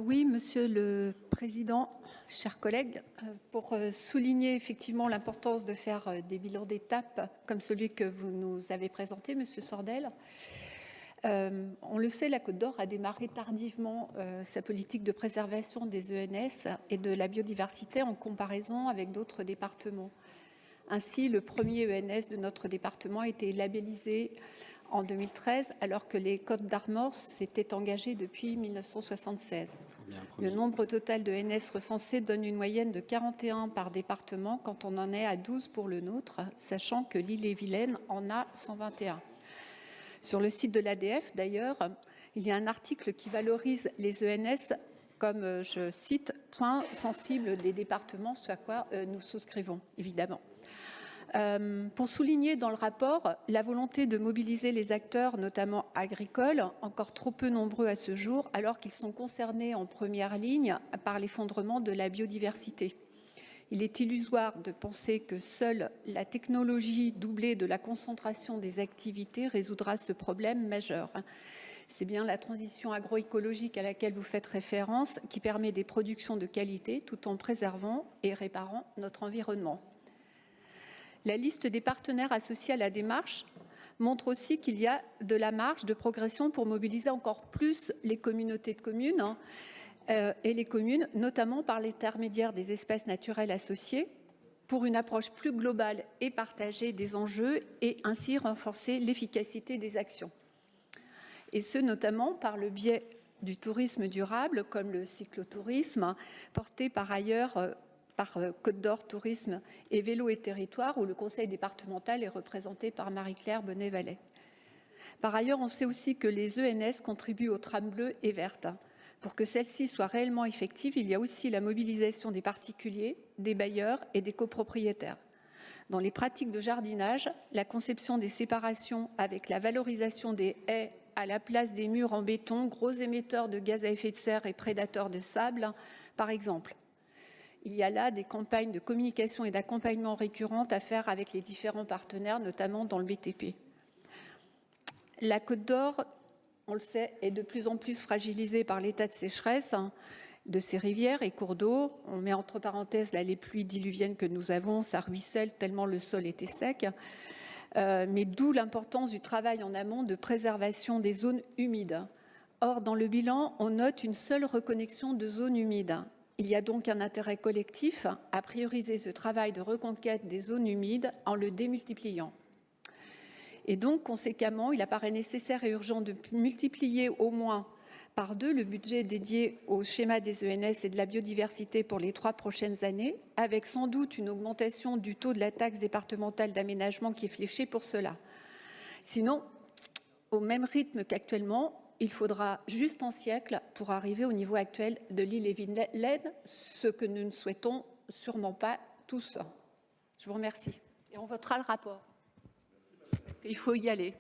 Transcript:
Oui, Monsieur le Président, chers collègues, pour souligner effectivement l'importance de faire des bilans d'étape comme celui que vous nous avez présenté, Monsieur Sordel. On le sait, la Côte d'Or a démarré tardivement sa politique de préservation des ENS et de la biodiversité en comparaison avec d'autres départements. Ainsi, le premier ENS de notre département a été labellisé en 2013, alors que les Côtes d'Armor s'étaient engagés depuis 1976. Le nombre total de ENS recensés donne une moyenne de 41 par département, quand on en est à 12 pour le nôtre, sachant que l'Ille-et-Vilaine en a 121. Sur le site de l'ADF, d'ailleurs, il y a un article qui valorise les ENS comme, je cite, « point sensible des départements », ce à quoi nous souscrivons, évidemment. Pour souligner dans le rapport la volonté de mobiliser les acteurs, notamment agricoles, encore trop peu nombreux à ce jour, alors qu'ils sont concernés en première ligne par l'effondrement de la biodiversité. Il est illusoire de penser que seule la technologie doublée de la concentration des activités résoudra ce problème majeur. C'est bien la transition agroécologique à laquelle vous faites référence qui permet des productions de qualité tout en préservant et réparant notre environnement. La liste des partenaires associés à la démarche montre aussi qu'il y a de la marge de progression pour mobiliser encore plus les communautés de communes et les communes, notamment par l'intermédiaire des espaces naturels associés, pour une approche plus globale et partagée des enjeux et ainsi renforcer l'efficacité des actions. Et ce, notamment par le biais du tourisme durable, comme le cyclotourisme, porté par ailleurs par Côte d'Or Tourisme et Vélo et Territoire, où le conseil départemental est représenté par Marie-Claire Bonnet-Vallet. Par ailleurs, on sait aussi que les ENS contribuent aux trames bleues et vertes. Pour que celles-ci soient réellement effectives, il y a aussi la mobilisation des particuliers, des bailleurs et des copropriétaires. Dans les pratiques de jardinage, la conception des séparations avec la valorisation des haies à la place des murs en béton, gros émetteurs de gaz à effet de serre et prédateurs de sable, par exemple. Il y a là des campagnes de communication et d'accompagnement récurrentes à faire avec les différents partenaires, notamment dans le BTP. La Côte d'Or, on le sait, est de plus en plus fragilisée par l'état de sécheresse de ses rivières et cours d'eau. On met entre parenthèses là, les pluies diluviennes que nous avons, ça ruisselle tellement le sol était sec. Mais d'où l'importance du travail en amont de préservation des zones humides. Or, dans le bilan, on note une seule reconnexion de zones humides. Il y a donc un intérêt collectif à prioriser ce travail de reconquête des zones humides en le démultipliant. Et donc, conséquemment, il apparaît nécessaire et urgent de multiplier au moins par 2 le budget dédié au schéma des ENS et de la biodiversité pour les 3 prochaines années, avec sans doute une augmentation du taux de la taxe départementale d'aménagement qui est fléchée pour cela. Sinon, au même rythme qu'actuellement, il faudra juste un siècle pour arriver au niveau actuel de l'Ille-et-Vilaine, ce que nous ne souhaitons sûrement pas tous. Je vous remercie. Et on votera le rapport. Parce qu'il faut y aller.